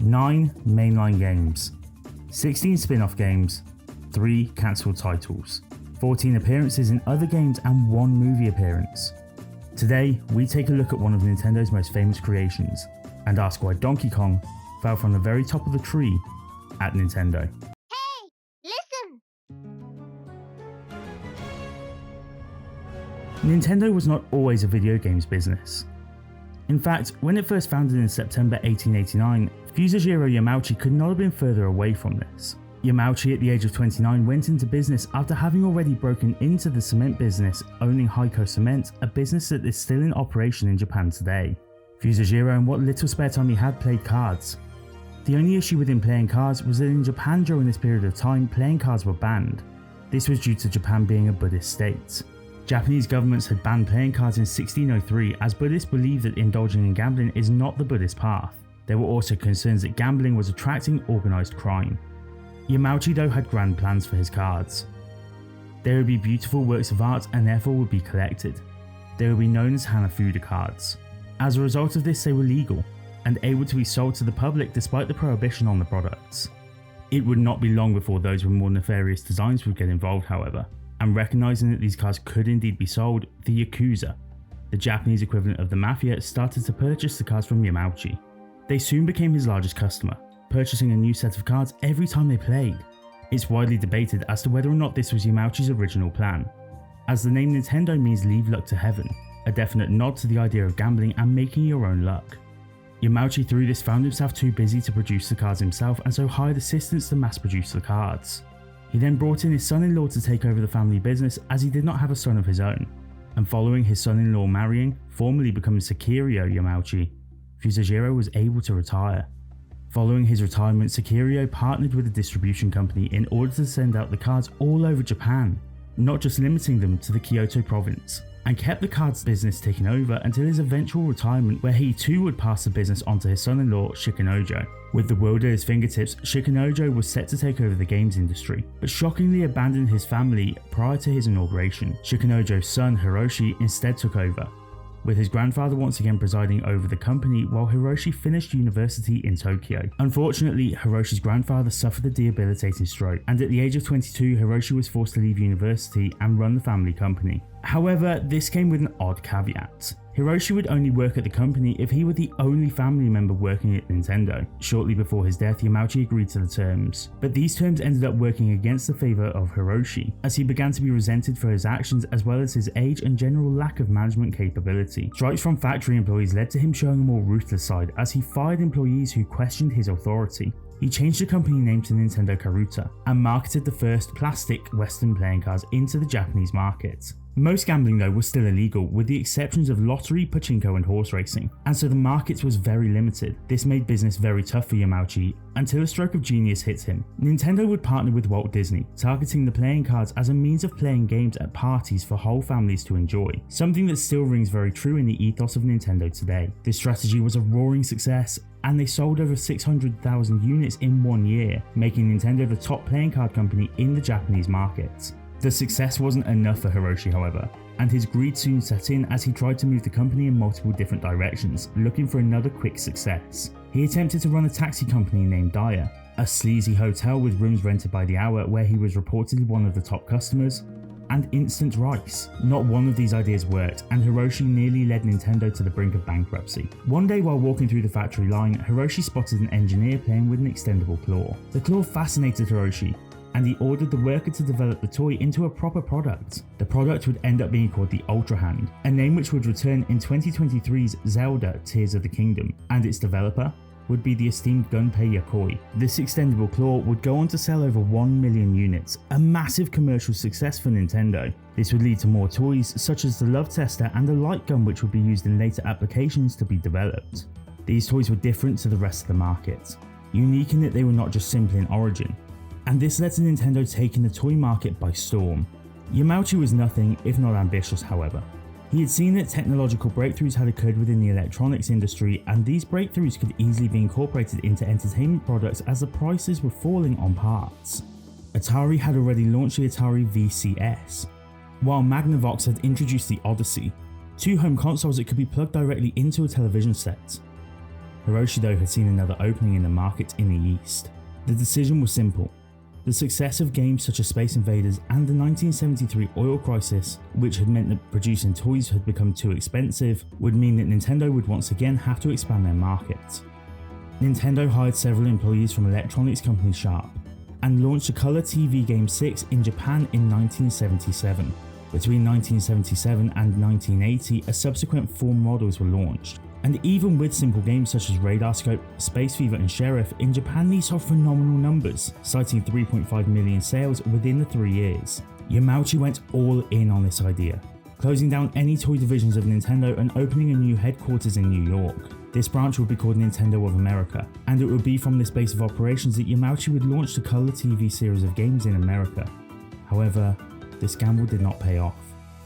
9 mainline games, 16 spin-off games, 3 cancelled titles, 14 appearances in other games and 1 movie appearance. Today, we take a look at one of Nintendo's most famous creations and ask why Donkey Kong fell from the very top of the tree at Nintendo. Hey, listen! Nintendo was not always a video games business. In fact, when it first founded in September 1889, Fusajiro Yamauchi could not have been further away from this. Yamauchi at the age of 29 went into business after having already broken into the cement business, owning Heiko Cement, a business that is still in operation in Japan today. Fusajiro, in what little spare time he had, played cards. The only issue with him playing cards was that in Japan during this period of time, playing cards were banned. This was due to Japan being a Buddhist state. Japanese governments had banned playing cards in 1603 as Buddhists believed that indulging in gambling is not the Buddhist path. There were also concerns that gambling was attracting organised crime. Yamauchi though had grand plans for his cards. They would be beautiful works of art and therefore would be collected. They would be known as Hanafuda cards. As a result of this, they were legal and able to be sold to the public despite the prohibition on the products. It would not be long before those with more nefarious designs would get involved, however, and recognising that these cards could indeed be sold, the Yakuza, the Japanese equivalent of the Mafia, started to purchase the cards from Yamauchi. They soon became his largest customer, purchasing a new set of cards every time they played. It's widely debated as to whether or not this was Yamauchi's original plan, as the name Nintendo means leave luck to heaven, a definite nod to the idea of gambling and making your own luck. Yamauchi through this found himself too busy to produce the cards himself and so hired assistants to mass produce the cards. He then brought in his son-in-law to take over the family business as he did not have a son of his own, and following his son-in-law marrying, formally becoming Sekirio Yamauchi, Fusajiro was able to retire. Following his retirement, Sekirio partnered with a distribution company in order to send out the cards all over Japan, not just limiting them to the Kyoto province, and kept the cards business taking over until his eventual retirement, where he too would pass the business on to his son-in-law Shikanojo. With the world at his fingertips, Shikanojo was set to take over the games industry, but shockingly abandoned his family prior to his inauguration. Shikanojo's son Hiroshi instead took over, with his grandfather once again presiding over the company while Hiroshi finished university in Tokyo. Unfortunately, Hiroshi's grandfather suffered a debilitating stroke, and at the age of 22, Hiroshi was forced to leave university and run the family company. However, this came with an odd caveat. Hiroshi would only work at the company if he were the only family member working at Nintendo. Shortly before his death, Yamauchi agreed to the terms, but these terms ended up working against the favour of Hiroshi, as he began to be resented for his actions as well as his age and general lack of management capability. Strikes from factory employees led to him showing a more ruthless side as he fired employees who questioned his authority. He changed the company name to Nintendo Karuta and marketed the first plastic Western playing cards into the Japanese market. Most gambling though was still illegal, with the exceptions of lottery, pachinko and horse racing, and so the market was very limited. This made business very tough for Yamauchi until a stroke of genius hit him. Nintendo would partner with Walt Disney, targeting the playing cards as a means of playing games at parties for whole families to enjoy, something that still rings very true in the ethos of Nintendo today. This strategy was a roaring success, and they sold over 600,000 units in 1 year, making Nintendo the top playing card company in the Japanese market. The success wasn't enough for Hiroshi, however, and his greed soon set in as he tried to move the company in multiple different directions, looking for another quick success. He attempted to run a taxi company named Dyer, a sleazy hotel with rooms rented by the hour where he was reportedly one of the top customers, and instant rice. Not one of these ideas worked, and Hiroshi nearly led Nintendo to the brink of bankruptcy. One day while walking through the factory line, Hiroshi spotted an engineer playing with an extendable claw. The claw fascinated Hiroshi, and he ordered the worker to develop the toy into a proper product. The product would end up being called the Ultra Hand, a name which would return in 2023's Zelda Tears of the Kingdom, and its developer would be the esteemed Gunpei Yokoi. This extendable claw would go on to sell over 1 million units, a massive commercial success for Nintendo. This would lead to more toys such as the Love Tester and the light gun, which would be used in later applications to be developed. These toys were different to the rest of the market, unique in that they were not just simple in origin, and this led to Nintendo taking the toy market by storm. Yamauchi was nothing if not ambitious, however. He had seen that technological breakthroughs had occurred within the electronics industry, and these breakthroughs could easily be incorporated into entertainment products as the prices were falling on parts. Atari had already launched the Atari VCS, while Magnavox had introduced the Odyssey, two home consoles that could be plugged directly into a television set. Hiroshi though had seen another opening in the market in the East. The decision was simple. The success of games such as Space Invaders and the 1973 oil crisis, which had meant that producing toys had become too expensive, would mean that Nintendo would once again have to expand their market. Nintendo hired several employees from electronics company Sharp and launched a color TV game 6 in Japan in 1977. Between 1977 and 1980, a subsequent 4 models were launched. And even with simple games such as Radarscope, Space Fever and Sheriff, in Japan these saw phenomenal numbers, citing 3.5 million sales within the 3 years. Yamauchi went all in on this idea, closing down any toy divisions of Nintendo and opening a new headquarters in New York. This branch would be called Nintendo of America, and it would be from this base of operations that Yamauchi would launch the Color TV series of games in America. However, this gamble did not pay off.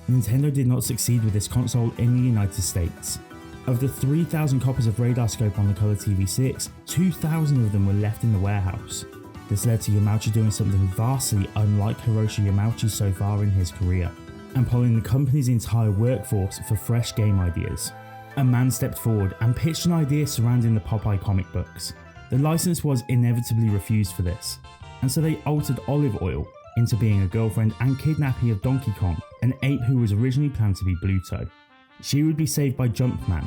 Nintendo did not succeed with this console in the United States. Of the 3,000 copies of Radarscope on the Color TV 6, 2,000 of them were left in the warehouse. This led to Yamauchi doing something vastly unlike Hiroshi Yamauchi so far in his career, and polling the company's entire workforce for fresh game ideas. A man stepped forward and pitched an idea surrounding the Popeye comic books. The license was inevitably refused for this, and so they altered Olive Oil into being a girlfriend and kidnapping of Donkey Kong, an ape who was originally planned to be Bluto. She would be saved by Jumpman,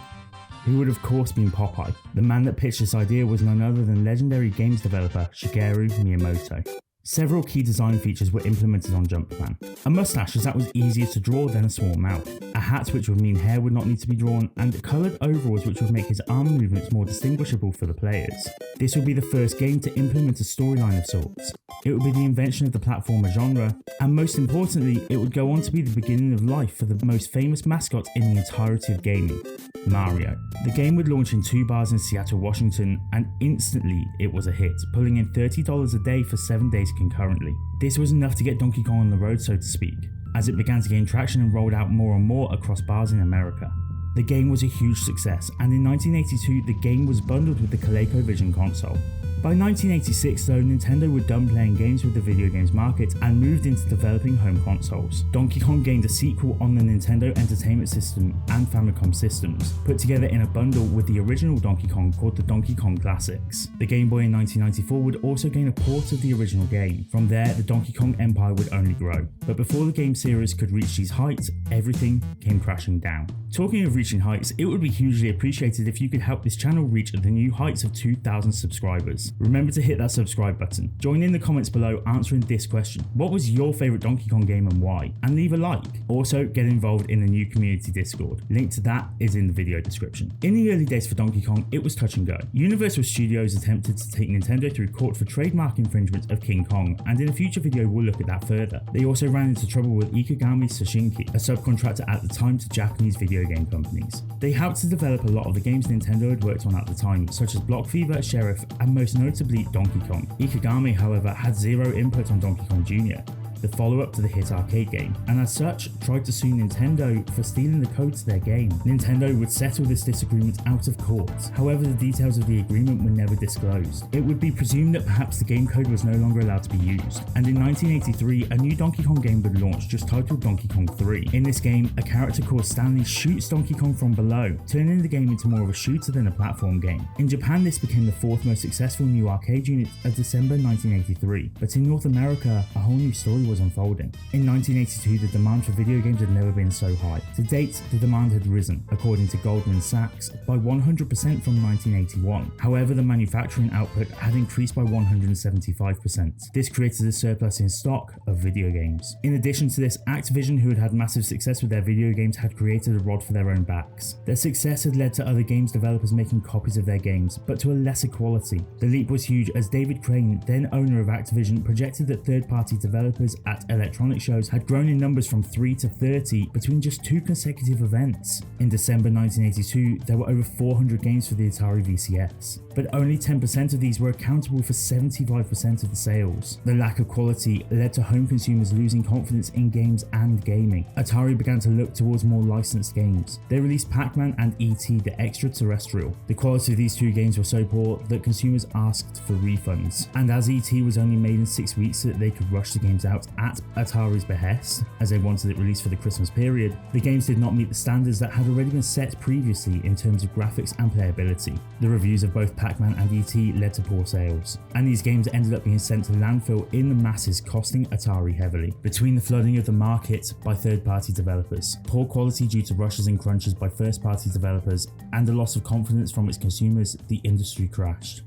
who would of course been Popeye. The man that pitched this idea was none other than legendary games developer Shigeru Miyamoto. Several key design features were implemented on Jumpman. A mustache, as that was easier to draw than a small mouth. A hat, which would mean hair would not need to be drawn, and coloured overalls which would make his arm movements more distinguishable for the players. This would be the first game to implement a storyline of sorts. It would be the invention of the platformer genre, and most importantly, it would go on to be the beginning of life for the most famous mascot in the entirety of gaming, Mario. The game would launch in 2 bars in Seattle, Washington, and instantly it was a hit, pulling in $30 a day for 7 days concurrently. This was enough to get Donkey Kong on the road, so to speak, as it began to gain traction and rolled out more and more across bars in America. The game was a huge success, and in 1982 the game was bundled with the ColecoVision console. By 1986 though, Nintendo were done playing games with the video games market and moved into developing home consoles. Donkey Kong gained a sequel on the Nintendo Entertainment System and Famicom systems, put together in a bundle with the original Donkey Kong called the Donkey Kong Classics. The Game Boy in 1994 would also gain a port of the original game. From there, the Donkey Kong empire would only grow. But before the game series could reach these heights, everything came crashing down. Talking of reaching heights, it would be hugely appreciated if you could help this channel reach the new heights of 2,000 subscribers. Remember to hit that subscribe button. Join in the comments below answering this question. What was your favourite Donkey Kong game and why? And leave a like. Also, get involved in the new community Discord. Link to that is in the video description. In the early days for Donkey Kong, it was touch and go. Universal Studios attempted to take Nintendo through court for trademark infringement of King Kong, and in a future video we'll look at that further. They also ran into trouble with Ikegami Sashinki, a subcontractor at the time to Japanese video game companies. They helped to develop a lot of the games Nintendo had worked on at the time, such as Block Fever, Sheriff, and most notably Donkey Kong. Ikegami, however, had zero input on Donkey Kong Jr., the follow-up to the hit arcade game, and as such tried to sue Nintendo for stealing the code to their game. Nintendo would settle this disagreement out of court. However, the details of the agreement were never disclosed. It would be presumed that perhaps the game code was no longer allowed to be used, and in 1983 a new Donkey Kong game would launch, just titled Donkey Kong 3. In this game, a character called Stanley shoots Donkey Kong from below, turning the game into more of a shooter than a platform game. In Japan, this became the 4th most successful new arcade unit of December 1983, but in North America, a whole new story was unfolding. In 1982, the demand for video games had never been so high. To date, the demand had risen, according to Goldman Sachs, by 100% from 1981. However, the manufacturing output had increased by 175%. This created a surplus in stock of video games. In addition to this, Activision, who had had massive success with their video games, had created a rod for their own backs. Their success had led to other games developers making copies of their games, but to a lesser quality. The leap was huge, as David Crane, then owner of Activision, projected that third-party developers at electronic shows had grown in numbers from 3 to 30 between just 2 consecutive events. In December 1982, there were over 400 games for the Atari VCS, but only 10% of these were accountable for 75% of the sales. The lack of quality led to home consumers losing confidence in games and gaming. Atari began to look towards more licensed games. They released Pac-Man and E.T. the Extraterrestrial. The quality of these 2 games were so poor that consumers asked for refunds, and as E.T. was only made in 6 weeks so that they could rush the games out, out at Atari's behest, as they wanted it released for the Christmas period, the games did not meet the standards that had already been set previously in terms of graphics and playability. The reviews of both Pac-Man and E.T. led to poor sales, and these games ended up being sent to landfill in the masses, costing Atari heavily. Between the flooding of the market by third-party developers, poor quality due to rushes and crunches by first-party developers, and the loss of confidence from its consumers, the industry crashed,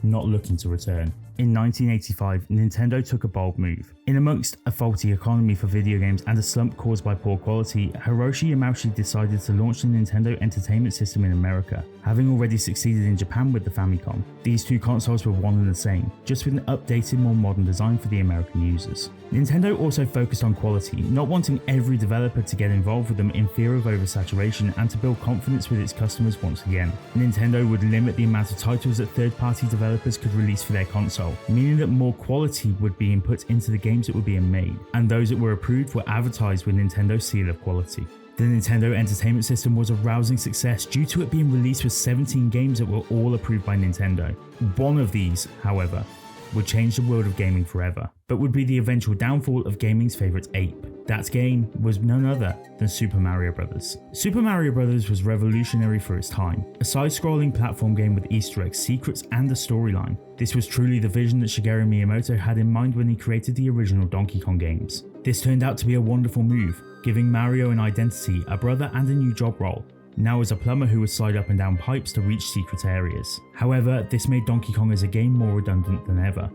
not looking to return. In 1985, Nintendo took a bold move. In amongst a faulty economy for video games and a slump caused by poor quality, Hiroshi Yamauchi decided to launch the Nintendo Entertainment System in America, having already succeeded in Japan with the Famicom. These two consoles were one and the same, just with an updated, more modern design for the American users. Nintendo also focused on quality, not wanting every developer to get involved with them in fear of oversaturation, and to build confidence with its customers once again. Nintendo would limit the amount of titles that third-party developers could release for their console, meaning that more quality would be input into the games that were being made, and those that were approved were advertised with Nintendo's seal of quality. The Nintendo Entertainment System was a rousing success due to it being released with 17 games that were all approved by Nintendo. One of these, however, would change the world of gaming forever, but would be the eventual downfall of gaming's favourite ape. That game was none other than Super Mario Bros. Super Mario Bros. Was revolutionary for its time, a side-scrolling platform game with Easter eggs, secrets and a storyline. This was truly the vision that Shigeru Miyamoto had in mind when he created the original Donkey Kong games. This turned out to be a wonderful move, giving Mario an identity, a brother and a new job role, now as a plumber who would slide up and down pipes to reach secret areas. However, this made Donkey Kong as a game more redundant than ever,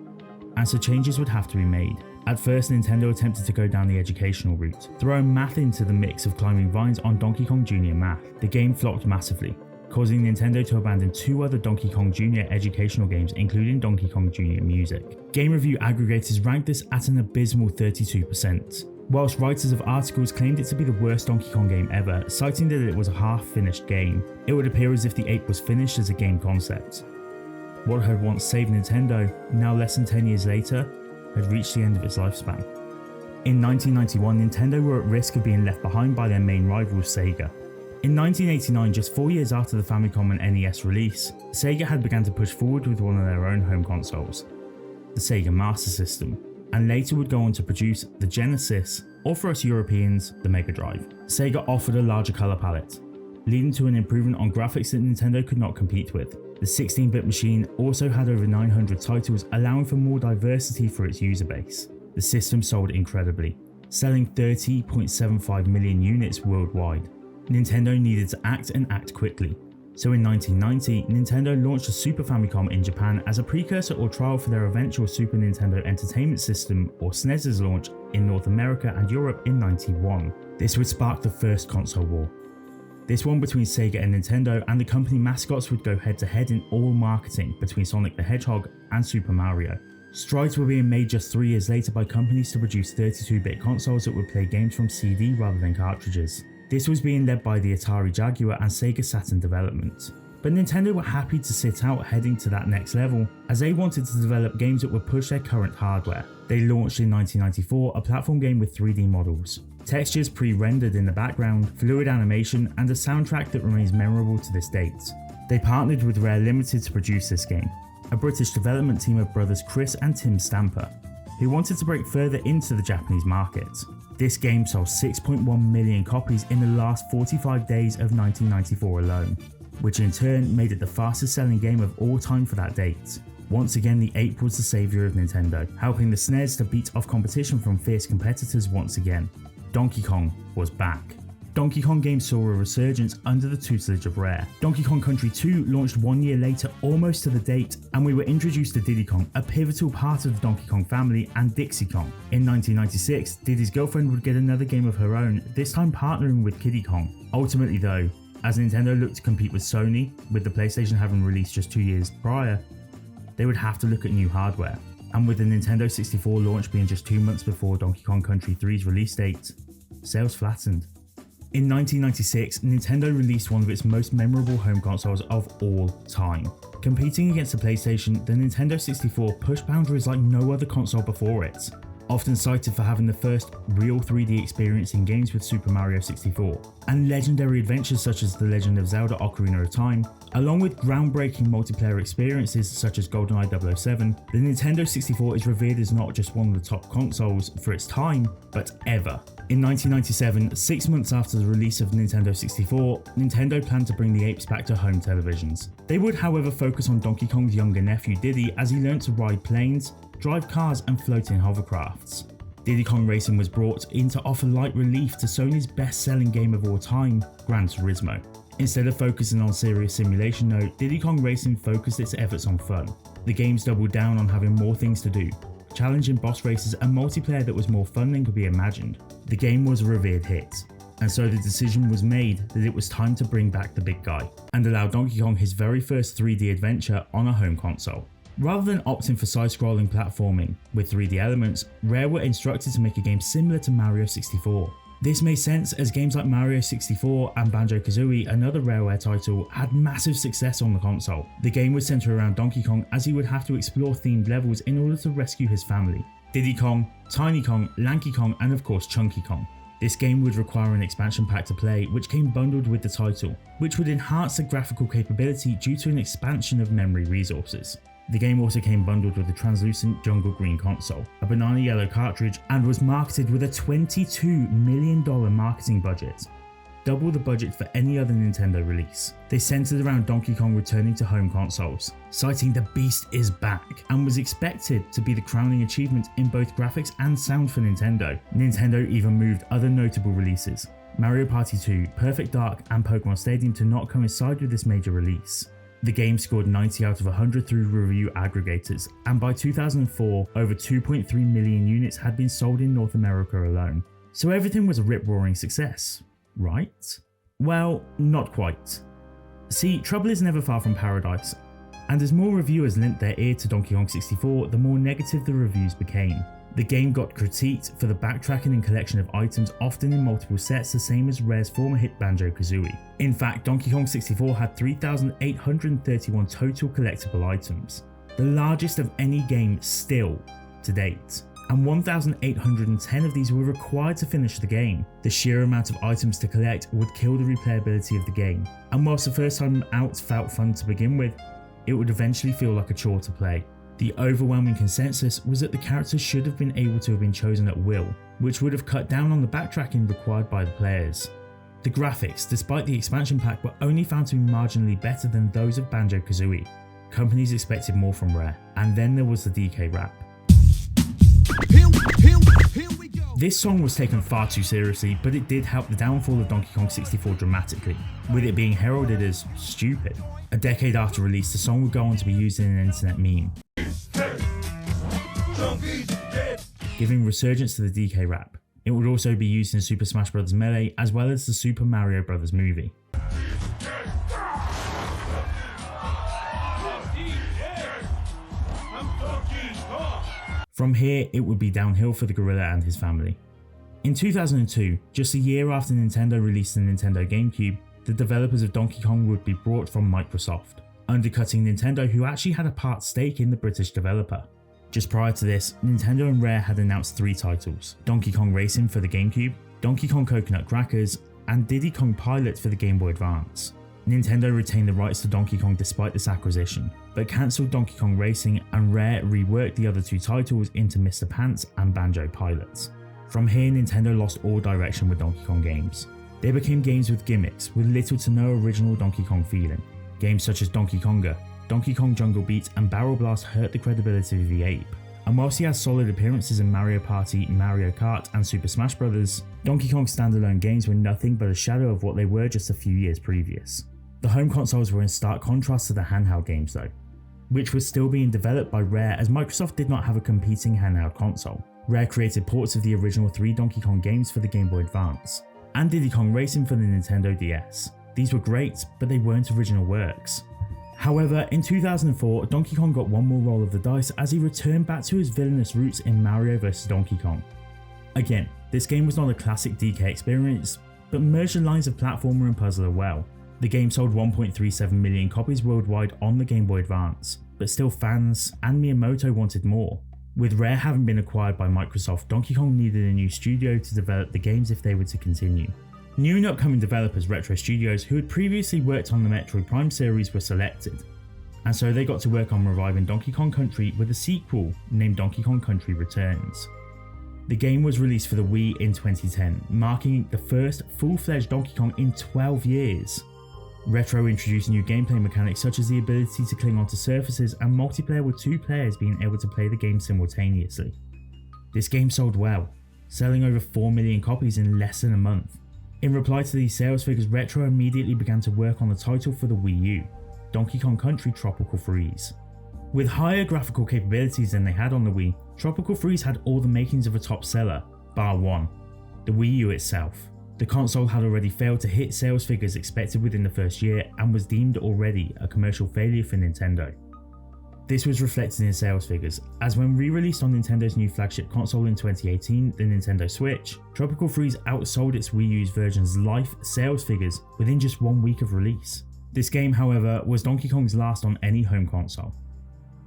and so changes would have to be made. At first, Nintendo attempted to go down the educational route, throwing math into the mix of climbing vines on Donkey Kong Jr. Math. The game flopped massively, causing Nintendo to abandon two other Donkey Kong Jr. educational games, including Donkey Kong Jr. Music. Game review aggregators ranked this at an abysmal 32%. Whilst writers of articles claimed it to be the worst Donkey Kong game ever, citing that it was a half-finished game, it would appear as if the ape was finished as a game concept. What had once saved Nintendo, now less than 10 years later, had reached the end of its lifespan. In 1991, Nintendo were at risk of being left behind by their main rival, Sega. In 1989, just 4 years after the Famicom and NES release, Sega had begun to push forward with one of their own home consoles, the Sega Master System, and later would go on to produce the Genesis, or for us Europeans, the Mega Drive. Sega offered a larger colour palette, leading to an improvement on graphics that Nintendo could not compete with. The 16-bit machine also had over 900 titles, allowing for more diversity for its user base. The system sold incredibly, selling 30.75 million units worldwide. Nintendo needed to act and act quickly. So in 1990, Nintendo launched a Super Famicom in Japan as a precursor or trial for their eventual Super Nintendo Entertainment System, or SNES's launch in North America and Europe in 91. This would spark the first console war. This one between Sega and Nintendo, and the company mascots would go head to head in all marketing between Sonic the Hedgehog and Super Mario. Strides were being made just 3 years later by companies to produce 32-bit consoles that would play games from CD rather than cartridges. This was being led by the Atari Jaguar and Sega Saturn development. But Nintendo were happy to sit out heading to that next level, as they wanted to develop games that would push their current hardware. They launched in 1994 a platform game with 3D models, textures pre-rendered in the background, fluid animation, and a soundtrack that remains memorable to this date. They partnered with Rare Limited to produce this game, a British development team of brothers Chris and Tim Stamper, who wanted to break further into the Japanese market. This game sold 6.1 million copies in the last 45 days of 1994 alone, which in turn made it the fastest selling game of all time for that date. Once again, the ape was the saviour of Nintendo, helping the SNES to beat off competition from fierce competitors once again. Donkey Kong was back. Donkey Kong games saw a resurgence under the tutelage of Rare. Donkey Kong Country 2 launched 1 year later, almost to the date, and we were introduced to Diddy Kong, a pivotal part of the Donkey Kong family, and Dixie Kong. In 1996, Diddy's girlfriend would get another game of her own, this time partnering with Kiddy Kong. Ultimately though, as Nintendo looked to compete with Sony, with the PlayStation having released just 2 years prior, they would have to look at new hardware. And with the Nintendo 64 launch being just 2 months before Donkey Kong Country 3's release date, sales flattened. In 1996, Nintendo released one of its most memorable home consoles of all time. Competing against the PlayStation, the Nintendo 64 pushed boundaries like no other console before it. often cited for having the first real 3D experience in games with Super Mario 64, and legendary adventures such as The Legend of Zelda: Ocarina of Time, along with groundbreaking multiplayer experiences such as GoldenEye 007, the Nintendo 64 is revered as not just one of the top consoles for its time, but ever. In 1997, 6 months after the release of Nintendo 64, Nintendo planned to bring the apes back to home televisions. They would however focus on Donkey Kong's younger nephew Diddy as he learned to ride planes, drive cars and float in hovercrafts. Diddy Kong Racing was brought in to offer light relief to Sony's best-selling game of all time, Gran Turismo. Instead of focusing on serious simulation though, Diddy Kong Racing focused its efforts on fun. The games doubled down on having more things to do, challenging boss races and multiplayer that was more fun than could be imagined. The game was a revered hit, and so the decision was made that it was time to bring back the big guy, and allow Donkey Kong his very first 3D adventure on a home console. Rather than opting for side-scrolling platforming with 3D elements, Rare were instructed to make a game similar to Mario 64. This made sense as games like Mario 64 and Banjo-Kazooie, another Rareware title, had massive success on the console. The game would centre around Donkey Kong as he would have to explore themed levels in order to rescue his family. Diddy Kong, Tiny Kong, Lanky Kong and of course Chunky Kong. This game would require an expansion pack to play, which came bundled with the title, which would enhance the graphical capability due to an expansion of memory resources. The game also came bundled with a translucent jungle green console, a banana yellow cartridge, and was marketed with a $22 million marketing budget, double the budget for any other Nintendo release. They centered around Donkey Kong returning to home consoles, citing the beast is back, and was expected to be the crowning achievement in both graphics and sound for Nintendo. Nintendo even moved other notable releases, Mario Party 2, Perfect Dark, and Pokemon Stadium to not coincide with this major release. The game scored 90 out of 100 through review aggregators, and by 2004, over 2.3 million units had been sold in North America alone. So everything was a rip-roaring success, right? Well, not quite. See, trouble is never far from paradise, and as more reviewers lent their ear to Donkey Kong 64, the more negative the reviews became. The game got critiqued for the backtracking and collection of items, often in multiple sets, the same as Rare's former hit Banjo-Kazooie. In fact, Donkey Kong 64 had 3,831 total collectible items, the largest of any game still to date, and 1,810 of these were required to finish the game. The sheer amount of items to collect would kill the replayability of the game, and whilst the first time out felt fun to begin with, it would eventually feel like a chore to play. The overwhelming consensus was that the characters should have been able to have been chosen at will, which would have cut down on the backtracking required by the players. The graphics, despite the expansion pack, were only found to be marginally better than those of Banjo-Kazooie. Companies expected more from Rare, and then there was the DK rap. This song was taken far too seriously, but it did help the downfall of Donkey Kong 64 dramatically, with it being heralded as stupid. A decade after release, the song would go on to be used in an internet meme, giving resurgence to the DK rap. It would also be used in Super Smash Bros. Melee as well as the Super Mario Bros. Movie. From here, it would be downhill for the gorilla and his family. In 2002, just a year after Nintendo released the Nintendo GameCube, the developers of Donkey Kong would be brought from Microsoft, undercutting Nintendo, who actually had a part stake in the British developer. Just prior to this, Nintendo and Rare had announced 3 titles: Donkey Kong Racing for the GameCube, Donkey Kong Coconut Crackers, and Diddy Kong Pilot for the Game Boy Advance. Nintendo retained the rights to Donkey Kong despite this acquisition, but cancelled Donkey Kong Racing, and Rare reworked the other 2 titles into Mr. Pants and Banjo Pilot. From here, Nintendo lost all direction with Donkey Kong games. They became games with gimmicks, with little to no original Donkey Kong feeling. Games such as Donkey Konga, Donkey Kong Jungle Beat and Barrel Blast hurt the credibility of the ape. And whilst he has solid appearances in Mario Party, Mario Kart and Super Smash Bros., Donkey Kong standalone games were nothing but a shadow of what they were just a few years previous. The home consoles were in stark contrast to the handheld games though, which was still being developed by Rare as Microsoft did not have a competing handheld console. Rare created ports of the original 3 Donkey Kong games for the Game Boy Advance, and Diddy Kong Racing for the Nintendo DS. These were great, but they weren't original works. However, in 2004, Donkey Kong got one more roll of the dice as he returned back to his villainous roots in Mario vs Donkey Kong. Again, this game was not a classic DK experience, but merged the lines of platformer and puzzler well. The game sold 1.37 million copies worldwide on the Game Boy Advance, but still fans and Miyamoto wanted more. With Rare having been acquired by Microsoft, Donkey Kong needed a new studio to develop the games if they were to continue. New and upcoming developers Retro Studios, who had previously worked on the Metroid Prime series, were selected, and so they got to work on reviving Donkey Kong Country with a sequel named Donkey Kong Country Returns. The game was released for the Wii in 2010, marking the first full-fledged Donkey Kong in 12 years. Retro introduced new gameplay mechanics such as the ability to cling onto surfaces and multiplayer with 2 players being able to play the game simultaneously. This game sold well, selling over 4 million copies in less than a month. In reply to these sales figures, Retro immediately began to work on the title for the Wii U, Donkey Kong Country Tropical Freeze. With higher graphical capabilities than they had on the Wii, Tropical Freeze had all the makings of a top seller, bar one, the Wii U itself. The console had already failed to hit sales figures expected within the first year and was deemed already a commercial failure for Nintendo. This was reflected in sales figures, as when re-released on Nintendo's new flagship console in 2018, the Nintendo Switch, Tropical Freeze outsold its Wii U's version's life sales figures within just 1 week of release. This game, however, was Donkey Kong's last on any home console.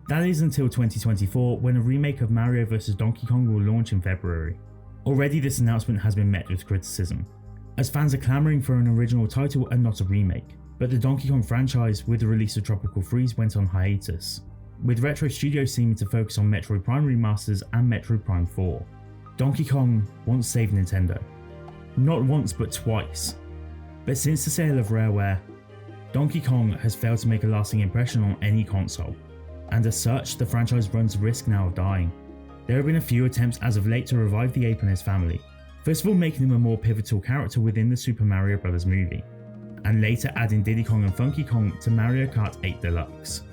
That is until 2024, when a remake of Mario vs Donkey Kong will launch in February. Already this announcement has been met with criticism, as fans are clamouring for an original title and not a remake, but the Donkey Kong franchise with the release of Tropical Freeze went on hiatus, with Retro Studios seeming to focus on Metroid Prime remasters and Metroid Prime 4. Donkey Kong once saved Nintendo. Not once but twice. But since the sale of Rareware, Donkey Kong has failed to make a lasting impression on any console, and as such the franchise runs the risk now of dying. There have been a few attempts as of late to revive the ape and his family, first of all making him a more pivotal character within the Super Mario Bros. Movie, and later adding Diddy Kong and Funky Kong to Mario Kart 8 Deluxe.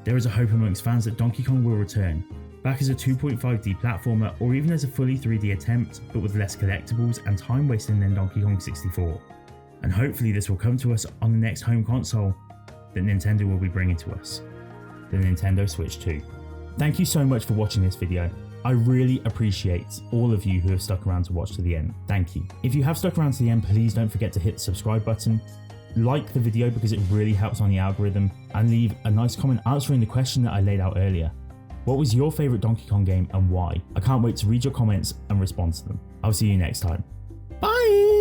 There is a hope amongst fans that Donkey Kong will return, back as a 2.5D platformer or even as a fully 3D attempt but with less collectibles and time wasting than Donkey Kong 64. And hopefully this will come to us on the next home console that Nintendo will be bringing to us, the Nintendo Switch 2. Thank you so much for watching this video. I really appreciate all of you who have stuck around to watch to the end. Thank you. If you have stuck around to the end, please don't forget to hit the subscribe button, like the video because it really helps on the algorithm, and leave a nice comment answering the question that I laid out earlier. What was your favourite Donkey Kong game and why? I can't wait to read your comments and respond to them. I'll see you next time. Bye!